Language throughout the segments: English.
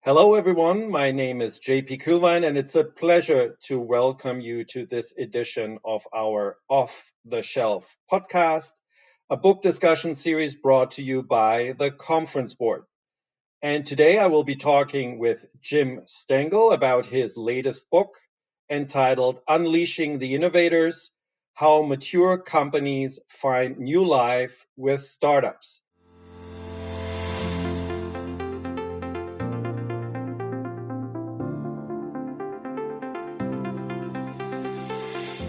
Hello, everyone. My name is JP Kuhlwein, and it's a pleasure to welcome you to this edition of our Off the Shelf podcast, a book discussion series brought to you by the Conference Board. And today I will be talking with Jim Stengel about his latest book entitled Unleashing the Innovators: How Mature Companies Find New Life with Startups.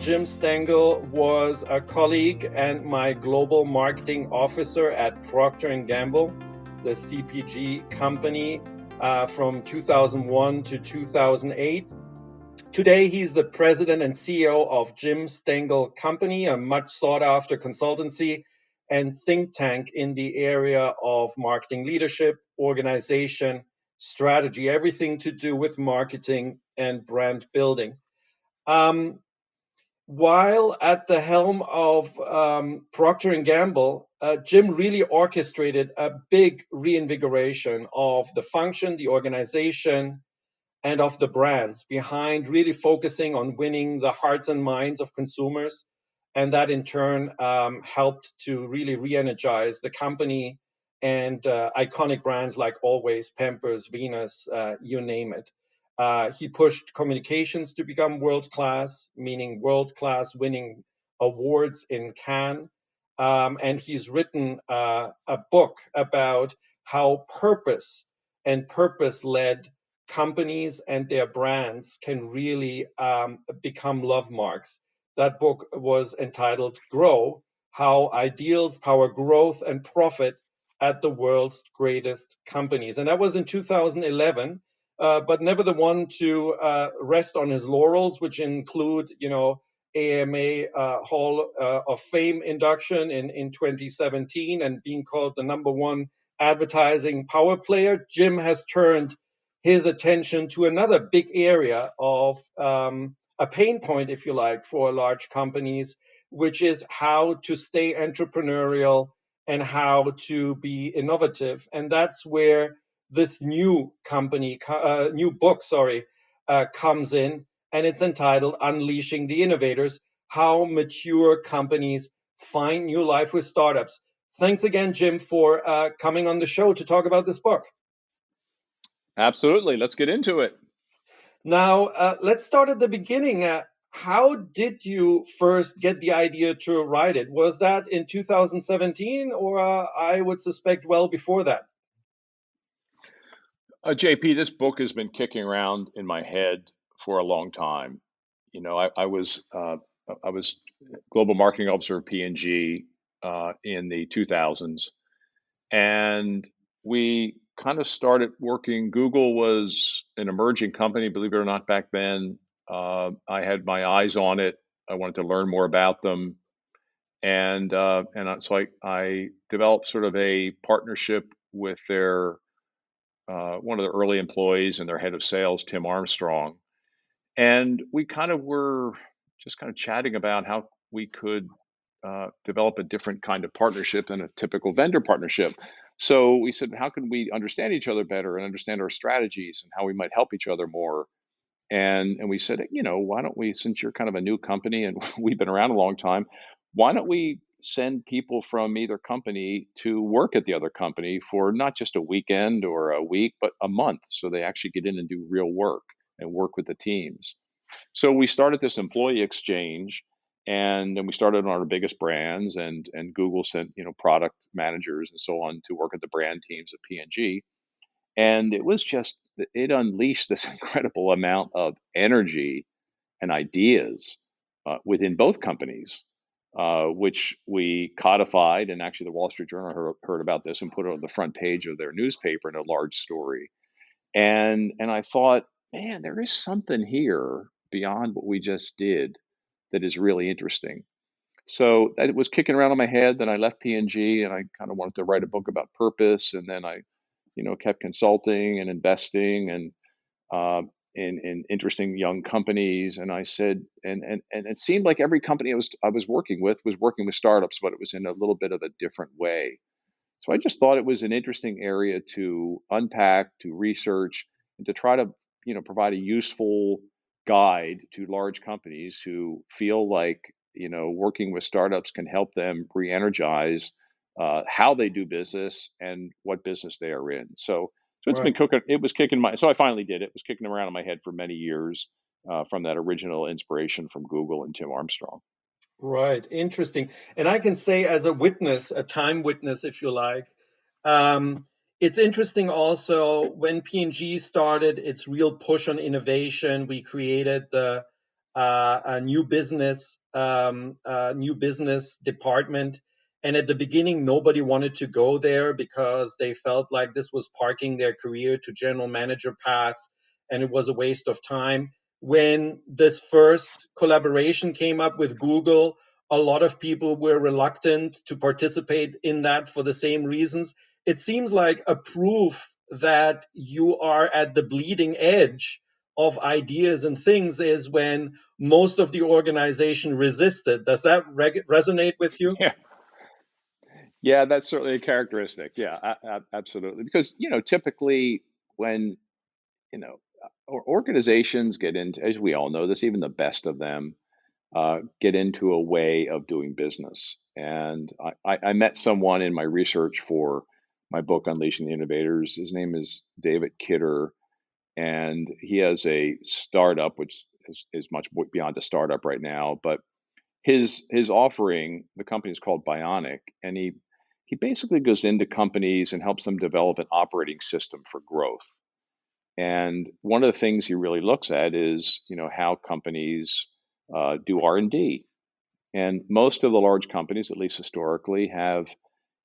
Jim Stengel was a colleague and my global marketing officer at Procter & Gamble, the CPG company, from 2001 to 2008. Today, he's the president and CEO of Jim Stengel Company, a much sought after consultancy and think tank in the area of marketing leadership, organization, strategy, everything to do with marketing and brand building. While at the helm of Procter & Gamble, Jim really orchestrated a big reinvigoration of the function, the organization, and of the brands behind really focusing on winning the hearts and minds of consumers. And that in turn helped to really re-energize the company and iconic brands like Always, Pampers, Venus, you name it. He pushed communications to become world class, meaning world class, winning awards in Cannes. And he's written a book about how purpose and purpose led companies and their brands can really become love marks. That book was entitled Grow: How Ideals Power Growth and Profit at the World's Greatest Companies. And that was in 2011. But never the one to rest on his laurels, which include, AMA Hall of Fame induction in 2017 and being called the number one advertising power player. Jim has turned his attention to another big area of a pain point, if you like, for large companies, which is how to stay entrepreneurial and how to be innovative. And that's where this new book, comes in, and it's entitled Unleashing the Innovators: How Mature Companies Find New Life with Startups. Thanks again, Jim, for coming on the show to talk about this book. Absolutely. Let's get into it. Now, let's start at the beginning. How did you first get the idea to write it? Was that in 2017, or I would suspect well before that? JP, this book has been kicking around in my head for a long time. I was global marketing officer of P&G in the 2000s, and we kind of started working. Google was an emerging company, believe it or not, back then. I had my eyes on it. I wanted to learn more about them, so I developed sort of a partnership with their one of the early employees and their head of sales, Tim Armstrong. And we kind of were just kind of chatting about how we could develop a different kind of partnership than a typical vendor partnership. So we said, how can we understand each other better and understand our strategies and how we might help each other more? And we said, why don't we, since you're kind of a new company and we've been around a long time, why don't we send people from either company to work at the other company for not just a weekend or a week, but a month, so they actually get in and do real work and work with the teams. So we started this employee exchange, and then we started on our biggest brands, and Google sent product managers and so on to work at the brand teams at P&G. And it was just, it unleashed this incredible amount of energy and ideas within both companies, which we codified. And actually, the Wall Street Journal heard about this and put it on the front page of their newspaper in a large story. And I thought, man, there is something here beyond what we just did that is really interesting. So it was kicking around in my head. Then I left P&G, and I kind of wanted to write a book about purpose. And then I kept consulting and investing and in interesting young companies. And I said, and it seemed like every company I was working with startups, but it was in a little bit of a different way. So I just thought it was an interesting area to unpack, to research, and to try to, provide a useful guide to large companies who feel like, working with startups can help them re-energize how they do business and what business they are in. So it's been Right. cooking. It was kicking my. So I finally did it. It was kicking around in my head for many years from that original inspiration from Google and Tim Armstrong. Right, interesting. And I can say, as a witness, a time witness, if you like, um, it's interesting also when P&G started its real push on innovation. We created a new business department, and at the beginning, nobody wanted to go there because they felt like this was parking their career to general manager path, and it was a waste of time. When this first collaboration came up with Google, a lot of people were reluctant to participate in that for the same reasons. It seems like a proof that you are at the bleeding edge of ideas and things is when most of the organization resisted. Does that resonate with you? Yeah, yeah, that's certainly a characteristic. Yeah, absolutely. Because typically when organizations get into, as we all know, this even the best of them get into a way of doing business. And I met someone in my research for my book, Unleashing the Innovators. His name is David Kidder, and he has a startup, which is much beyond a startup right now. But his offering, the company is called Bionic, and he basically goes into companies and helps them develop an operating system for growth. And one of the things he really looks at is, how companies do R&D. And most of the large companies, at least historically, have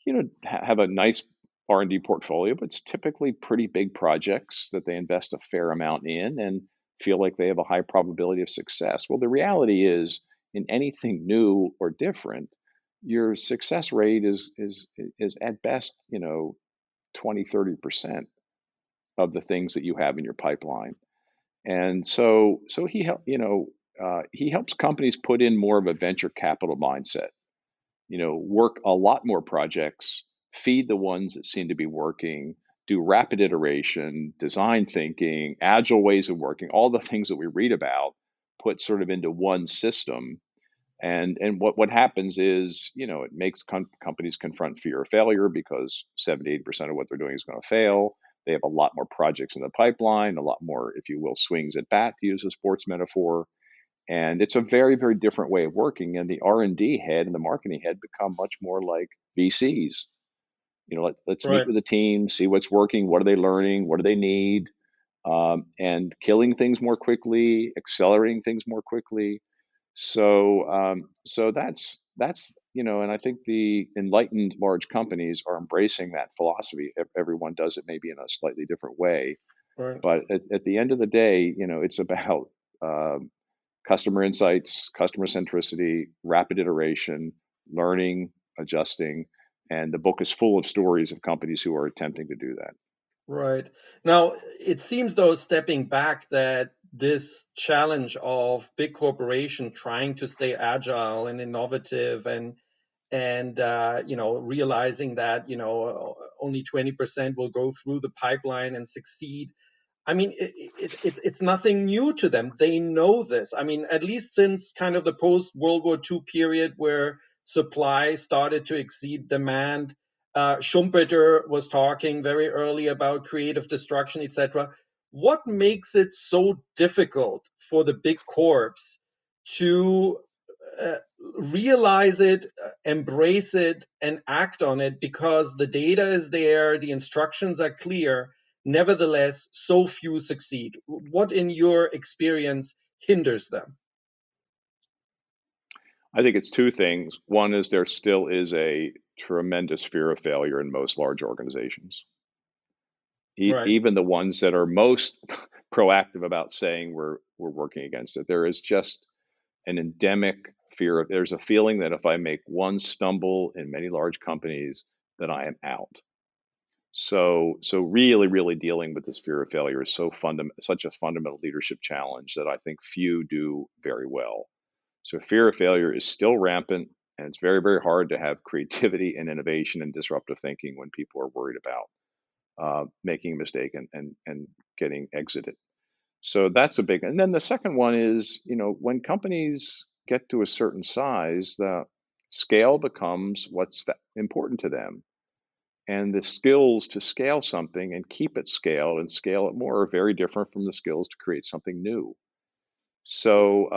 a nice R&D portfolio, but it's typically pretty big projects that they invest a fair amount in and feel like they have a high probability of success. Well, the reality is, in anything new or different, your success rate is at best, 20-30% of the things that you have in your pipeline. And so he helps companies put in more of a venture capital mindset, work a lot more projects, feed the ones that seem to be working, do rapid iteration, design thinking, agile ways of working, all the things that we read about, put sort of into one system. And what happens is, it makes companies confront fear of failure because 70-80% of what they're doing is going to fail. They have a lot more projects in the pipeline, a lot more, if you will, swings at bat, to use a sports metaphor. And it's a very, very different way of working. And the R&D head and the marketing head become much more like VCs. Let's meet Right, with the team, see what's working, what are they learning, what do they need, and killing things more quickly, accelerating things more quickly. So that's and I think the enlightened large companies are embracing that philosophy. Everyone does it maybe in a slightly different way, right. but at the end of the day, it's about um, customer insights, customer centricity, rapid iteration, learning, adjusting, and the book is full of stories of companies who are attempting to do that. Right. Now, it seems though, stepping back, that this challenge of big corporation trying to stay agile and innovative and realizing that only 20% will go through the pipeline and succeed. I mean, it's nothing new to them. They know this. I mean, at least since kind of the post World War II period where supply started to exceed demand. Schumpeter was talking very early about creative destruction, etc. What makes it so difficult for the big corps to uh, realize it, embrace it, and act on it because the data is there, the instructions are clear. Nevertheless, so few succeed. What, in your experience, hinders them? I think it's two things. One is there still is a tremendous fear of failure in most large organizations. Right, Even the ones that are most proactive about saying we're working against it, there is just an endemic fear of, there's a feeling that if I make one stumble in many large companies, that I am out. So really, really dealing with this fear of failure is such a fundamental leadership challenge that I think few do very well. So fear of failure is still rampant, and it's very, very hard to have creativity and innovation and disruptive thinking when people are worried about making a mistake and getting exited. So that's a big. And then the second one is, when companies get to a certain size, the scale becomes what's important to them. And the skills to scale something and keep it scaled and scale it more are very different from the skills to create something new. So,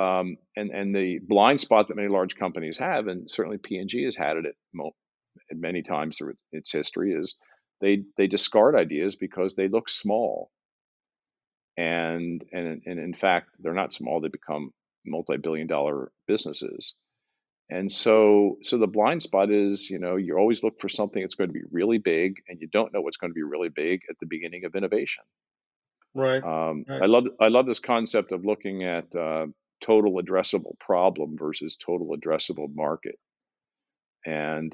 and the blind spot that many large companies have, and certainly P&G has had it at many times through its history, is they discard ideas because they look small, and in fact they're not small; they become multi-billion-dollar businesses. And so the blind spot is, you always look for something that's going to be really big, and you don't know what's going to be really big at the beginning of innovation. Right. Right. I love this concept of looking at total addressable problem versus total addressable market, and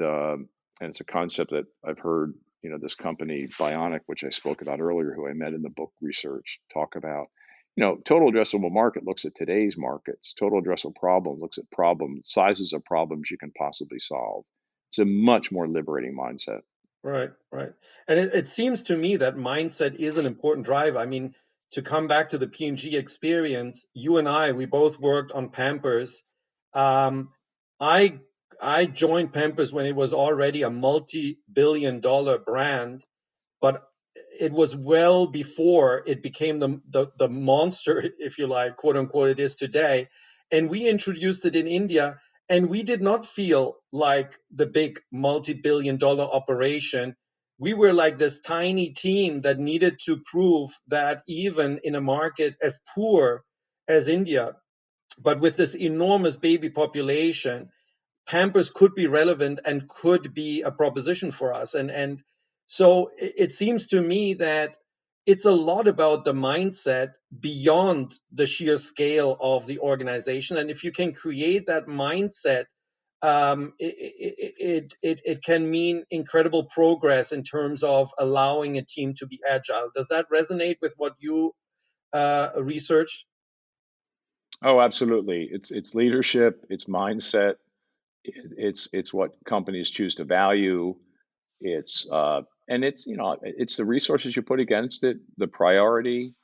it's a concept that I've heard this company Bionic, which I spoke about earlier, who I met in the book research, talk about. Total addressable market looks at today's markets. Total addressable problem looks at problems, sizes of problems you can possibly solve. It's a much more liberating mindset. Right, right. And it seems to me that mindset is an important driver. I mean, to come back to the P&G experience, you and I, we both worked on Pampers. Um, I I joined Pampers when it was already a multi-billion-dollar brand, but it was well before it became the monster, if you like, quote unquote, it is today. And we introduced it in India, and we did not feel like the big multi-billion-dollar operation. We were like this tiny team that needed to prove that even in a market as poor as India, but with this enormous baby population, Pampers could be relevant and could be a proposition for us. And so it seems to me that it's a lot about the mindset beyond the sheer scale of the organization. And if you can create that mindset, it can mean incredible progress in terms of allowing a team to be agile. Does that resonate with what you researched? Oh, absolutely. It's leadership, it's mindset, it's what companies choose to value. It's the resources you put against it, the priority,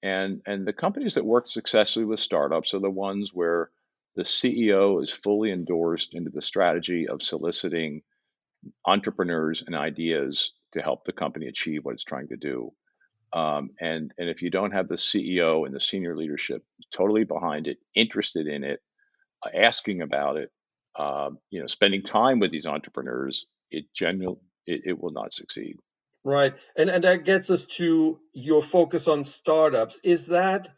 and the companies that work successfully with startups are the ones where the CEO is fully endorsed into the strategy of soliciting entrepreneurs and ideas to help the company achieve what it's trying to do. And if you don't have the CEO and the senior leadership totally behind it, interested in it, asking about it, spending time with these entrepreneurs, it will not succeed. Right. And that gets us to your focus on startups. Is that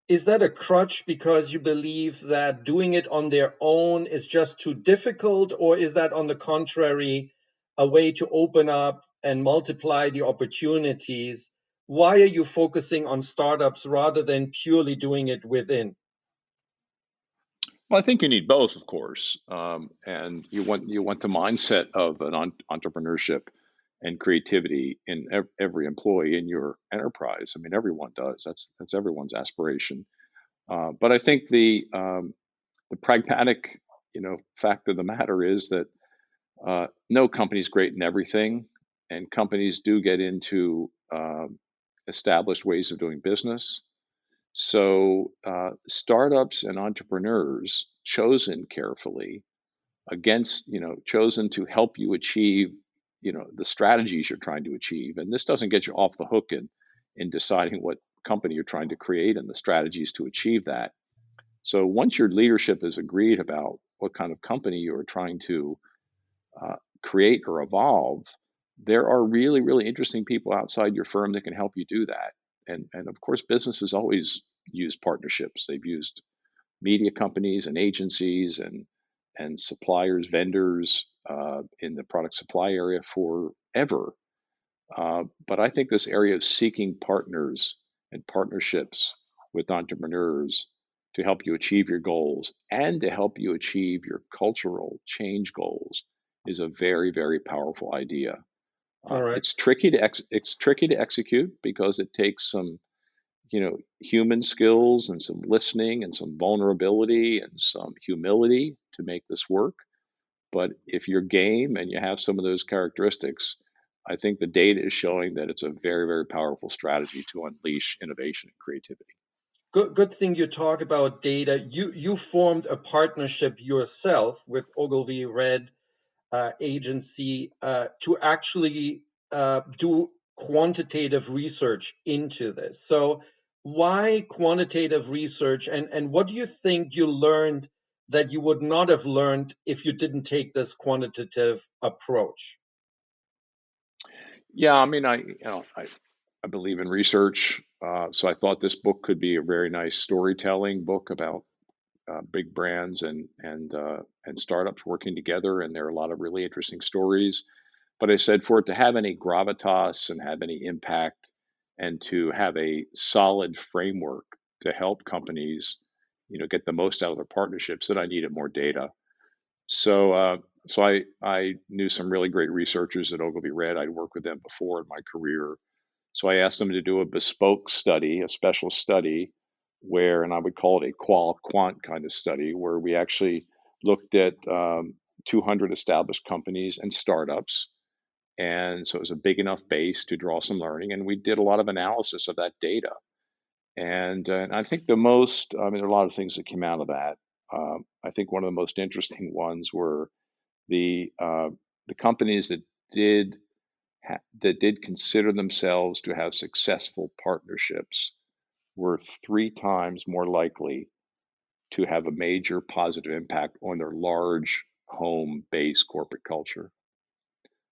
a crutch because you believe that doing it on their own is just too difficult, or is that on the contrary a way to open up and multiply the opportunities? Why are you focusing on startups rather than purely doing it within? Well, I think you need both, of course, and you want the mindset of an entrepreneurship and creativity in every employee in your enterprise. I mean, everyone does. That's everyone's aspiration. But I think the pragmatic, fact of the matter is that no company's great in everything, and companies do get into established ways of doing business. So, startups and entrepreneurs chosen carefully chosen to help you achieve, the strategies you're trying to achieve. And this doesn't get you off the hook in deciding what company you're trying to create and the strategies to achieve that. So once your leadership has agreed about what kind of company you are trying to create or evolve, there are really, really interesting people outside your firm that can help you do that. And of course, businesses always use partnerships. They've used media companies and agencies and suppliers, vendors in the product supply area forever. But I think this area of seeking partners and partnerships with entrepreneurs to help you achieve your goals and to help you achieve your cultural change goals is a very, very powerful idea. All right. It's tricky to execute because it takes some human skills and some listening and some vulnerability and some humility to make this work. But if you're game and you have some of those characteristics, I think the data is showing that it's a very, very powerful strategy to unleash innovation and creativity. Good thing you talk about data. You formed a partnership yourself with Ogilvy Red agency to actually do quantitative research into this. So why quantitative research, and what do you think you learned that you would not have learned if you didn't take this quantitative approach? Yeah, I mean, I believe in research, so I thought this book could be a very nice storytelling book about big brands and startups working together, and there are a lot of really interesting stories. But I said for it to have any gravitas and have any impact, and to have a solid framework to help companies, get the most out of their partnerships, that I needed more data. So, so I knew some really great researchers at Ogilvy Red. I'd worked with them before in my career. So I asked them to do a bespoke study, a special study, where, and I would call it a qual quant kind of study, where we actually looked at 200 established companies and startups. And so it was a big enough base to draw some learning. And we did a lot of analysis of that data. And I think I mean, there are a lot of things that came out of that. I think one of the most interesting ones were the companies did that did consider themselves to have successful partnerships were 3 times more likely to have a major positive impact on their large home base corporate culture.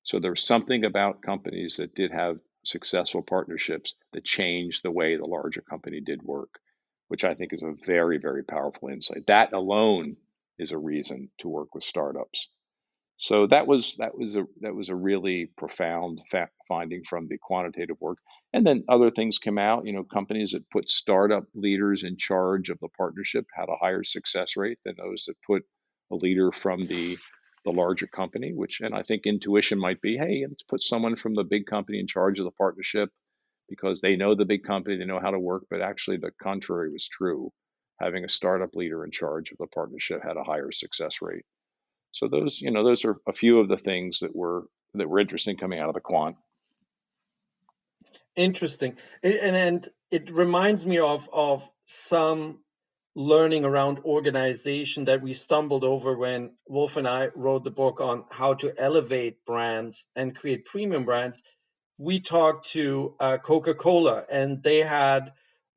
So there was something about companies that did have successful partnerships that changed the way the larger company did work, which I think is a very, very powerful insight. That alone is a reason to work with startups. So that was a really profound finding from the quantitative work. And then other things come out. Companies that put startup leaders in charge of the partnership had a higher success rate than those that put a leader from the larger company. And I think intuition might be, hey, let's put someone from the big company in charge of the partnership because they know the big company, they know how to work. But actually, the contrary was true. Having a startup leader in charge of the partnership had a higher success rate. So those are a few of the things that were interesting coming out of the quant. Interesting. And it reminds me of some learning around organization that we stumbled over when Wolf and I wrote the book on how to elevate brands and create premium brands. We talked to Coca-Cola, and they had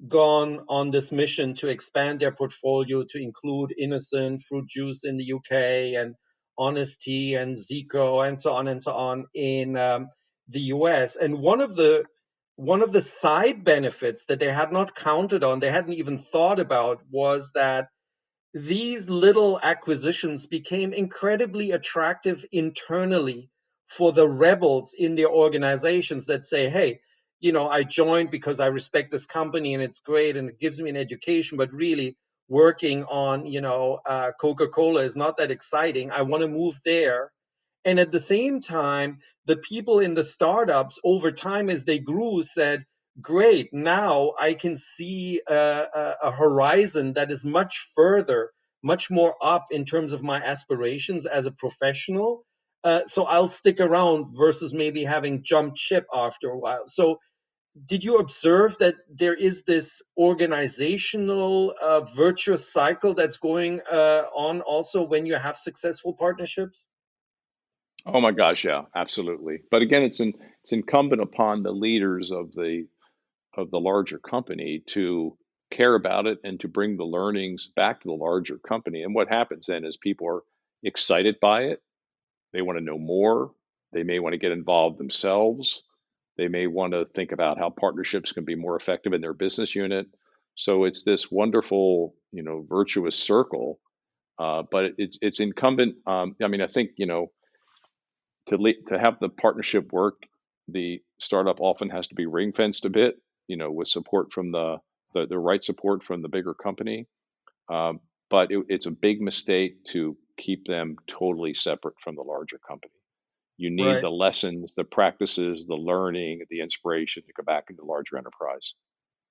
gone on this mission to expand their portfolio to include innocent fruit juice in the UK and Honest Tea and Zico and so on in the US. And one of the side benefits that they had not counted on, they hadn't even thought about, was that these little acquisitions became incredibly attractive internally for the rebels in their organizations that say, hey, I joined because I respect this company and it's great and it gives me an education, but really working on, Coca-Cola is not that exciting. I want to move there. And at the same time, the people in the startups over time as they grew said, great, now I can see a horizon that is much further, much more up in terms of my aspirations as a professional. So I'll stick around versus maybe having jumped ship after a while. So did you observe that there is this organizational virtuous cycle that's going on also when you have successful partnerships? Oh my gosh, yeah, absolutely. But again, it's incumbent upon the leaders of the larger company to care about it and to bring the learnings back to the larger company. And what happens then is people are excited by it. They want to know more. They may want to get involved themselves. They may want to think about how partnerships can be more effective in their business unit. So it's this wonderful, virtuous circle. But it's incumbent. I mean, I think to have the partnership work, the startup often has to be ring fenced a bit, with support from the right support from the bigger company. Um, but it's a big mistake to keep them totally separate from the larger company. You need Right. the lessons, the practices, the learning, the inspiration to go back into the larger enterprise.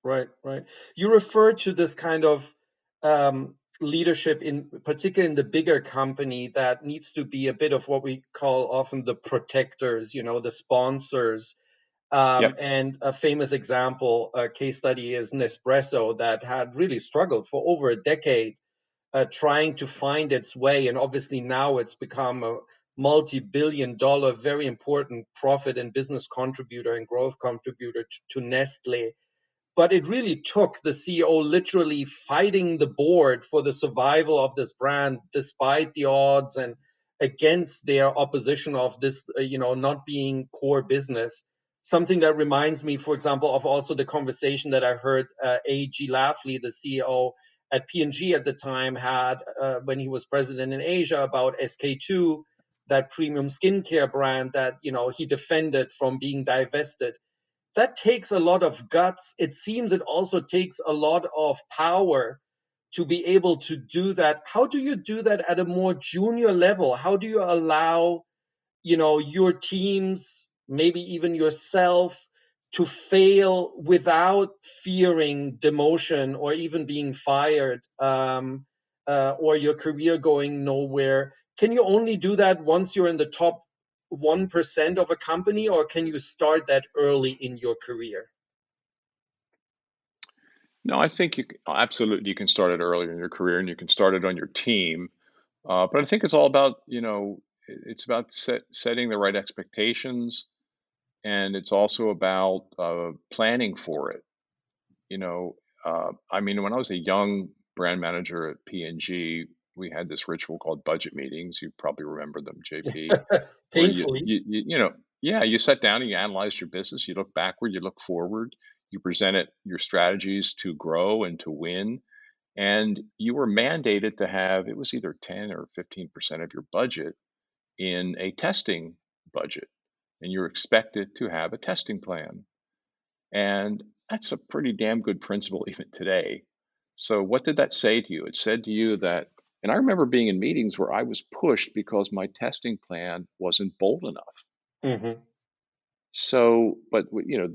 Right, right. You refer to this kind of leadership, in particular in the bigger company, that needs to be a bit of what we call often the protectors, the sponsors. Yep. And a famous example, a case study, is Nespresso, that had really struggled for over a decade trying to find its way. And obviously now it's become a multi-billion-dollar, very important profit and business contributor and growth contributor to Nestle. But it really took the CEO literally fighting the board for the survival of this brand, despite the odds and against their opposition of this, not being core business. Something that reminds me, for example, of also the conversation that I heard A.G. Lafley, the CEO at P&G at the time, had when he was president in Asia about SK2, that premium skincare brand that he defended from being divested. That takes a lot of guts. It seems it also takes a lot of power to be able to do that. How do you do that at a more junior level? How do you allow, your teams, maybe even yourself, to fail without fearing demotion or even being fired, or your career going nowhere? Can you only do that once you're in the top 1% of a company, or can you start that early in your career? No, I think absolutely you can start it earlier in your career, and you can start it on your team. But I think it's all about, it's about setting the right expectations, and it's also about planning for it. You know, I mean, when I was a young brand manager at P&G, we had this ritual called budget meetings. You probably remember them, JP, where Painfully. yeah, you sat down and you analyzed your business. You look backward, you look forward, you presented your strategies to grow and to win, and you were mandated to have, it was either 10 or 15% of your budget in a testing budget, and you're expected to have a testing plan. And that's a pretty damn good principle even today. So, what did that say to you? It said to you that, and I remember being in meetings where I was pushed because my testing plan wasn't bold enough. Hmm. So, but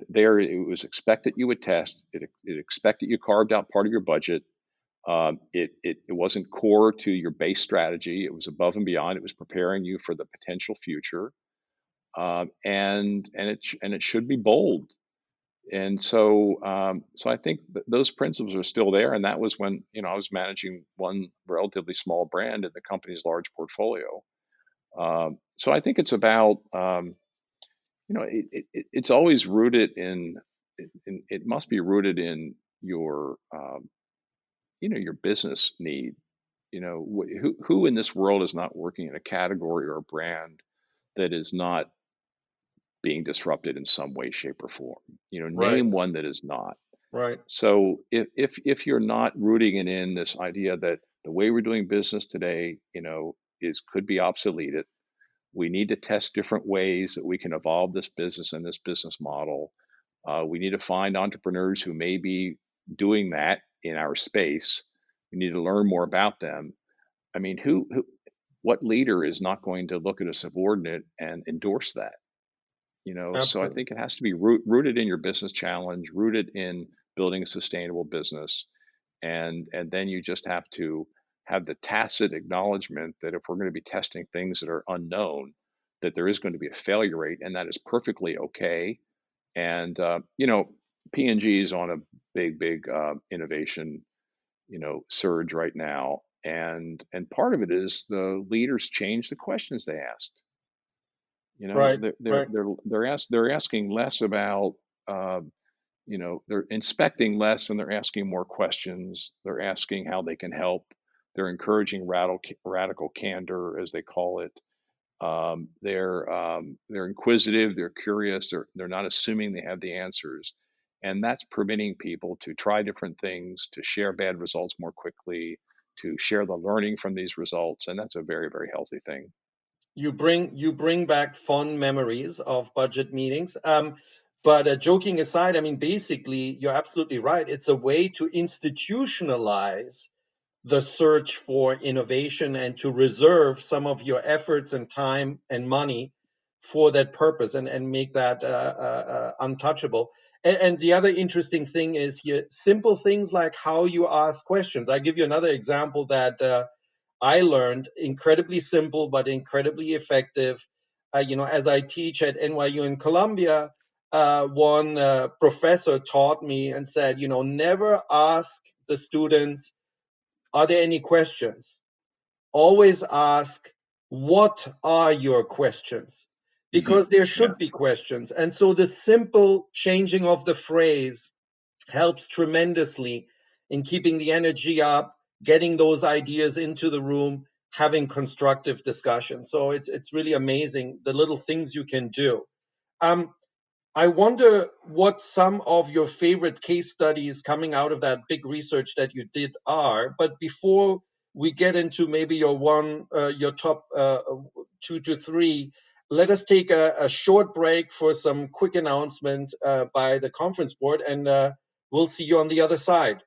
there it was expected you would test. It expected you carved out part of your budget. It wasn't core to your base strategy. It was above and beyond. It was preparing you for the potential future, and it should be bold. And so I think those principles are still there. And that was when I was managing one relatively small brand in the company's large portfolio. So I think it's about it's always rooted in it must be rooted in your your business need. Who in this world is not working in a category or a brand that is not being disrupted in some way, shape, or form? Right, Name one that is not. right, So if you're not rooting it in this idea that the way we're doing business today, is could be obsoleted. We need to test different ways that we can evolve this business and this business model. We need to find entrepreneurs who may be doing that in our space. We need to learn more about them. I mean, what leader is not going to look at a subordinate and endorse that? So I absolutely. think it has to be rooted in your business challenge, rooted in building a sustainable business, and then you just have to have the tacit acknowledgement that if we're going to be testing things that are unknown, that there is going to be a failure rate, and that is perfectly okay. And P&G is on a big innovation surge right now, and part of it is the leaders change the questions they asked. Right, right. They're asking less about they're inspecting less and they're asking more questions. They're asking how they can help. They're encouraging radical candor, as they call it. They're inquisitive. They're curious. They're not assuming they have the answers, and that's permitting people to try different things, to share bad results more quickly, to share the learning from these results, and that's a very, very healthy thing. You bring back fond memories of budget meetings. But joking aside, I mean, basically, you're absolutely right. It's a way to institutionalize the search for innovation and to reserve some of your efforts and time and money for that purpose, and make that untouchable. And the other interesting thing is here, simple things like how you ask questions. I give you another example that I learned, incredibly simple but incredibly effective. As I teach at NYU in Columbia, one professor taught me and said, never ask the students, are there any questions? Always ask, what are your questions? Because there Yeah. should be questions. And so the simple changing of the phrase helps tremendously in keeping the energy up, getting those ideas into the room, having constructive discussion. So it's really amazing the little things you can do. Um, I wonder what some of your favorite case studies coming out of that big research that you did are. But before we get into maybe your top 2 to 3, let us take a short break for some quick announcement by the conference board, and we'll see you on the other side.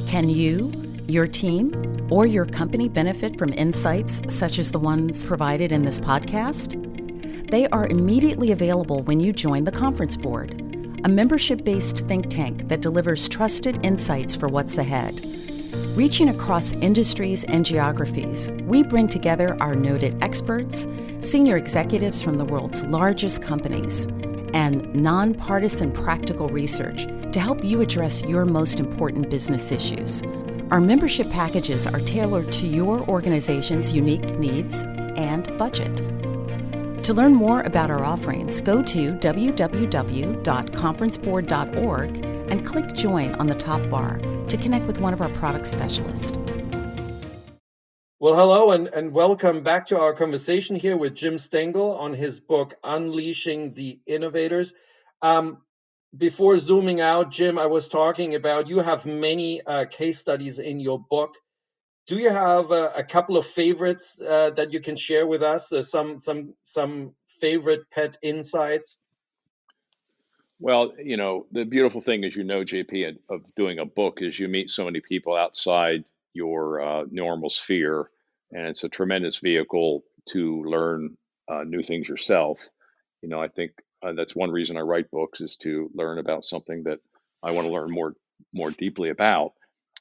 Can you, your team, or your company benefit from insights such as the ones provided in this podcast? They are immediately available when you join the Conference Board, a membership-based think tank that delivers trusted insights for what's ahead. Reaching across industries and geographies, we bring together our noted experts, senior executives from the world's largest companies, and nonpartisan practical research to help you address your most important business issues. Our membership packages are tailored to your organization's unique needs and budget. To learn more about our offerings, go to www.conferenceboard.org and click Join on the top bar to connect with one of our product specialists. Well, hello and welcome back to our conversation here with Jim Stengel on his book, Unleashing the Innovators. Before zooming out, Jim, I was talking about you have many case studies in your book. Do you have a couple of favorites that you can share with us? Some favorite pet insights? Well, the beautiful thing is, JP, of doing a book is you meet so many people outside your normal sphere, and it's a tremendous vehicle to learn new things yourself. I think that's one reason I write books, is to learn about something that I want to learn more deeply about.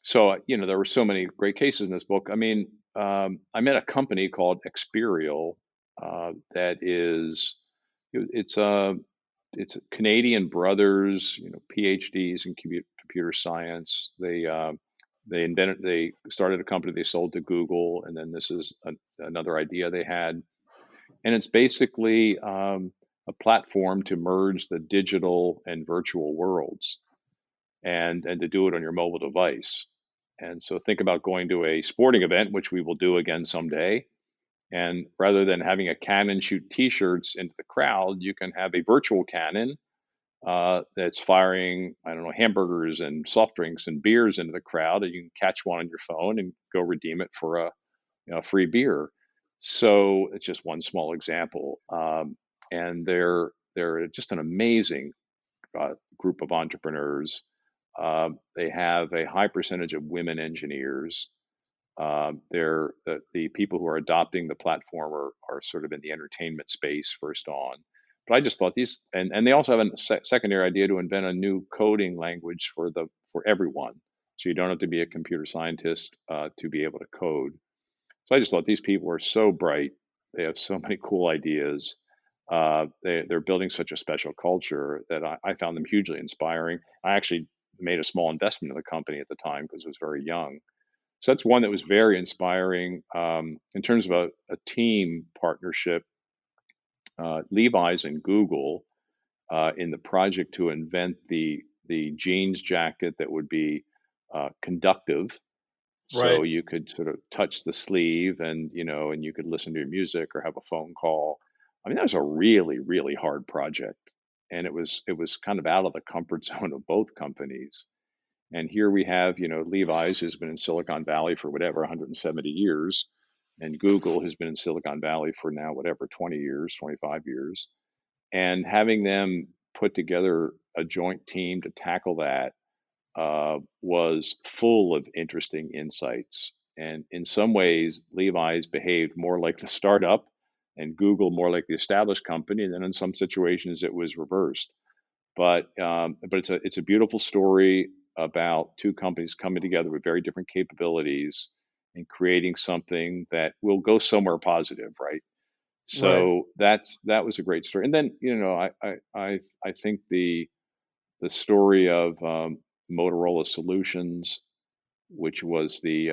So, there were so many great cases in this book. I mean, I met a company called Experial that is, it's a it's Canadian brothers, PhDs in computer science. They started a company they sold to Google, and then this is another idea they had, and it's basically a platform to merge the digital and virtual worlds, and to do it on your mobile device. And so think about going to a sporting event, which we will do again someday. And rather than having a cannon shoot T-shirts into the crowd, you can have a virtual cannon that's firing, I don't know, hamburgers and soft drinks and beers into the crowd, and you can catch one on your phone and go redeem it for a free beer. So it's just one small example, and they're just an amazing group of entrepreneurs. They have a high percentage of women engineers. They're the people who are adopting the platform are sort of in the entertainment space first on. But I just thought and they also have a secondary idea to invent a new coding language for everyone. So you don't have to be a computer scientist to be able to code. So I just thought these people are so bright. They have so many cool ideas. They're building such a special culture that I found them hugely inspiring. I actually made a small investment in the company at the time because it was very young. So that's one that was very inspiring. In terms of a team partnership, Levi's and Google in the project to invent the jeans jacket that would be conductive, so Right. you could sort of touch the sleeve, and you could listen to your music or have a phone call. I mean, that was a really, really hard project, and it was kind of out of the comfort zone of both companies. And here we have, Levi's, who's been in Silicon Valley for whatever 170 years, and Google, who's been in Silicon Valley for now whatever 20 years, 25 years, and having them put together a joint team to tackle that was full of interesting insights. And in some ways, Levi's behaved more like the startup, and Google more like the established company. And then in some situations it was reversed. But it's a beautiful story about two companies coming together with very different capabilities and creating something that will go somewhere positive, right? Right. So that was a great story. And then I think the story of Motorola Solutions, which was the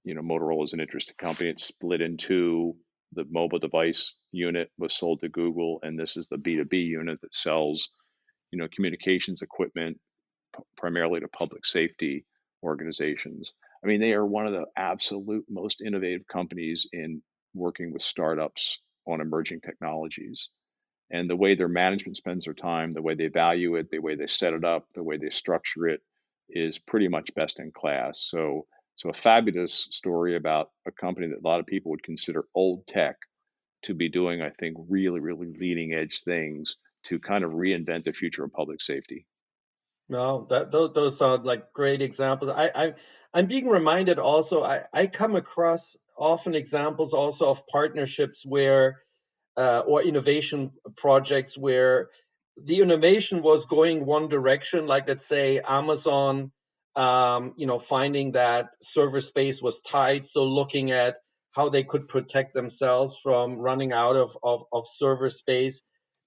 Motorola is an interesting company. It's split in two. The mobile device unit was sold to Google, and this is the B2B unit that sells communications equipment primarily to public safety organizations. I mean, they are one of the absolute most innovative companies in working with startups on emerging technologies. And the way their management spends their time, the way they value it, the way they set it up, the way they structure it is pretty much best in class. So a fabulous story about a company that a lot of people would consider old tech to be doing, I think, really, really leading edge things to kind of reinvent the future of public safety. No, those sound like great examples. I'm being reminded also, I come across often examples also of partnerships where or innovation projects where the innovation was going one direction, like let's say Amazon, finding that server space was tight, so looking at how they could protect themselves from running out of server space,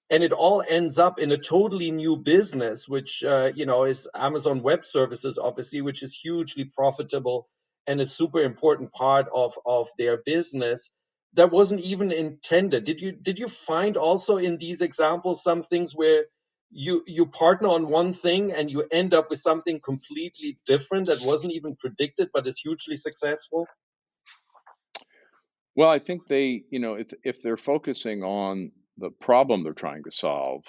and it all ends up in a totally new business, which is Amazon Web Services, obviously, which is hugely profitable and a super important part of their business. That wasn't even intended. Did you find also in these examples some things where you partner on one thing and you end up with something completely different that wasn't even predicted but is hugely successful? Well, I think if they're focusing on the problem they're trying to solve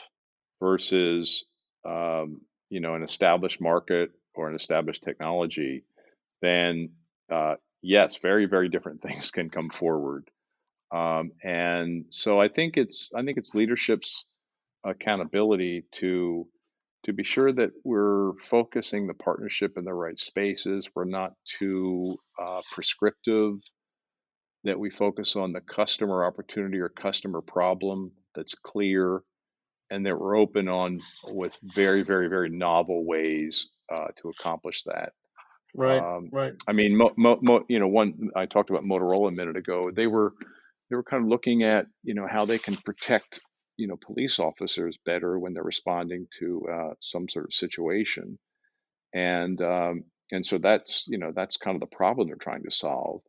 versus, an established market or an established technology, then yes, very, very different things can come forward. And so I think it's leadership's accountability to be sure that we're focusing the partnership in the right spaces. We're not too prescriptive, that we focus on the customer opportunity or customer problem that's clear, and that we're open on with very, very, very novel ways to accomplish that. Right, right, I mean, one I talked about Motorola a minute ago. They were kind of looking at how they can protect police officers better when they're responding to some sort of situation, and so that's kind of the problem they're trying to solve.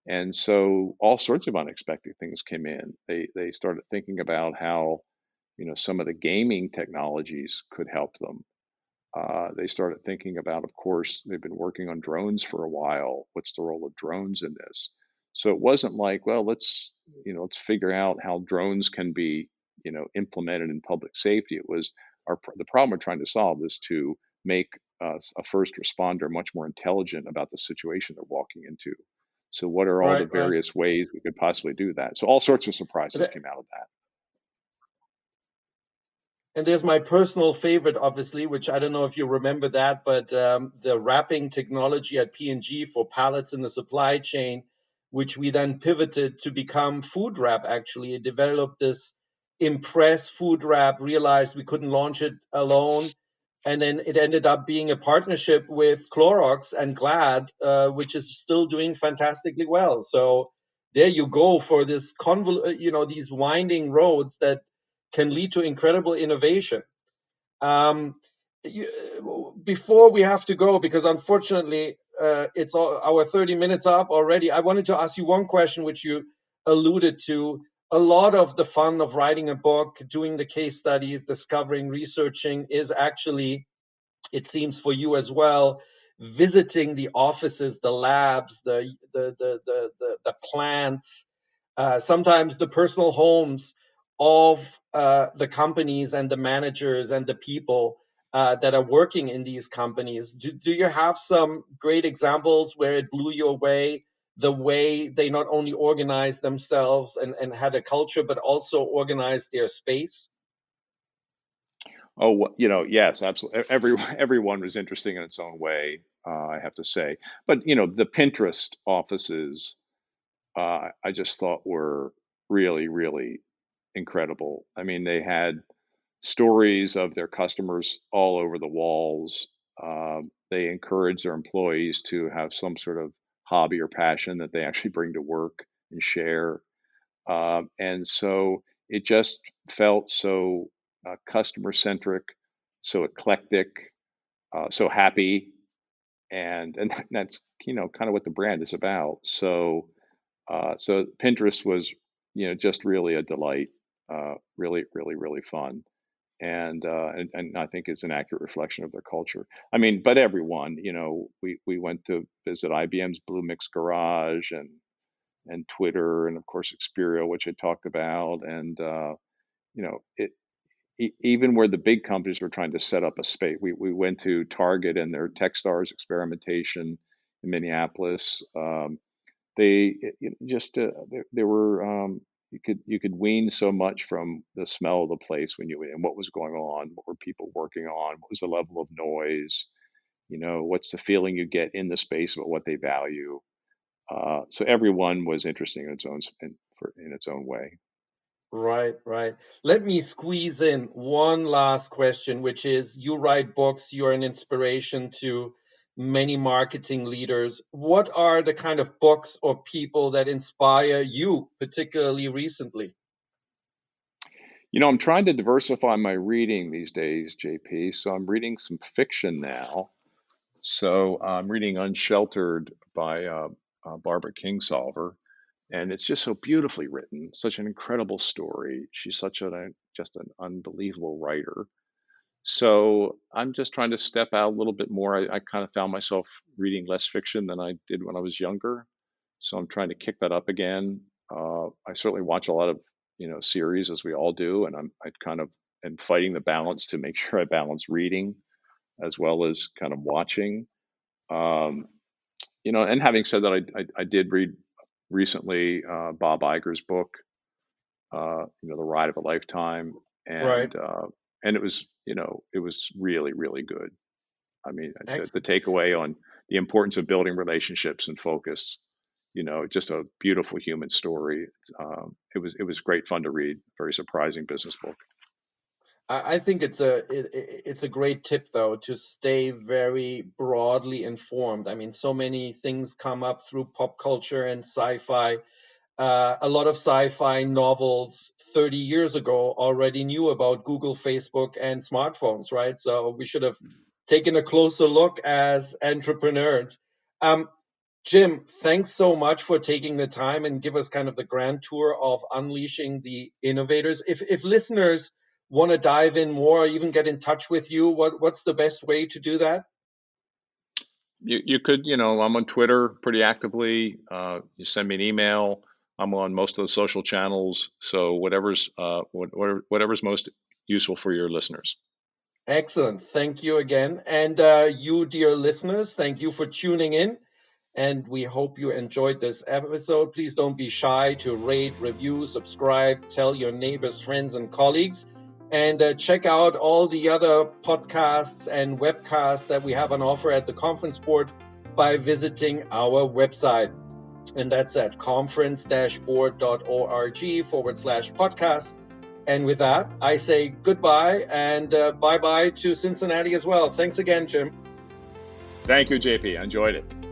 And so all sorts of unexpected things came in. They started thinking about how some of the gaming technologies could help them. They started thinking about, of course, they've been working on drones for a while. What's the role of drones in this? So it wasn't like, well, let's figure out how drones can be implemented in public safety. It was the problem we're trying to solve is to make a first responder much more intelligent about the situation they're walking into. So what are all the right, right. various ways we could possibly do that? So all sorts of surprises But came out of that. And there's my personal favorite, obviously, which I don't know if you remember that, but the wrapping technology at P&G for pallets in the supply chain, which we then pivoted to become food wrap, actually. It developed this Impress food wrap, realized we couldn't launch it alone. And then it ended up being a partnership with Clorox and Glad, which is still doing fantastically well. So there you go for this these winding roads that can lead to incredible innovation. Um, Before we have to go, because unfortunately it's our 30 minutes up already, I wanted to ask you one question, which you alluded to. A lot of the fun of writing a book, doing the case studies, discovering, researching is actually, it seems for you as well, visiting the offices, the labs, the plants, sometimes the personal homes of the companies and the managers and the people that are working in these companies. Do you have some great examples where it blew you away, the way they not only organized themselves and had a culture, but also organized their space? Oh, yes, absolutely. Everyone was interesting in its own way, I have to say. But the Pinterest offices, I just thought were really, really incredible. I mean, they had stories of their customers all over the walls. They encourage their employees to have some sort of hobby or passion that they actually bring to work and share. And so it just felt so customer centric, so eclectic, so happy, and that's kind of what the brand is about. So Pinterest was just really a delight, really, really, really fun. And I think it's an accurate reflection of their culture. I mean, but everyone, we went to visit IBM's Blue Mix Garage and Twitter, and of course Xperia, which I talked about, and it even where the big companies were trying to set up a space. We went to Target and their Techstars experimentation in Minneapolis. They just there were you could wean so much from the smell of the place when you and what was going on, what were people working on, what was the level of noise, what's the feeling you get in the space about what they value. So everyone was interesting in its own way. Right, right. Let me squeeze in one last question, which is you write books, you're an inspiration to many marketing leaders. What are the kind of books or people that inspire you, particularly recently? I'm trying to diversify my reading these days, JP. So I'm reading some fiction now. So I'm reading Unsheltered by Barbara Kingsolver, and it's just so beautifully written, such an incredible story. She's just an unbelievable writer. So I'm just trying to step out a little bit more. I kind of found myself reading less fiction than I did when I was younger. So I'm trying to kick that up again. I certainly watch a lot of, series, as we all do, and I kind of am fighting the balance to make sure I balance reading as well as kind of watching. Um, and having said that, I did read recently Bob Iger's book, The Ride of a Lifetime, Right. and it was really, really good. I mean, the Excellent. takeaway on the importance of building relationships and focus, just a beautiful human story. It was great fun to read. Very surprising business book. I think it's a great tip though to stay very broadly informed. I mean, so many things come up through pop culture and sci-fi. A lot of sci-fi novels 30 years ago already knew about Google, Facebook, and smartphones, right? So we should have taken a closer look as entrepreneurs. Um, Jim, thanks so much for taking the time and give us kind of the grand tour of unleashing the innovators. If listeners want to dive in more, or even get in touch with you, what's the best way to do that? You could, I'm on Twitter pretty actively. You send me an email. I'm on most of the social channels. So whatever's most useful for your listeners. Excellent. Thank you again. And you, dear listeners, thank you for tuning in. And we hope you enjoyed this episode. Please don't be shy to rate, review, subscribe, tell your neighbors, friends, and colleagues. And check out all the other podcasts and webcasts that we have on offer at the Conference Board by visiting our website. And that's at conference-board.org/podcast. And with that, I say goodbye and bye-bye to Cincinnati as well. Thanks again, Jim. Thank you, JP. I enjoyed it.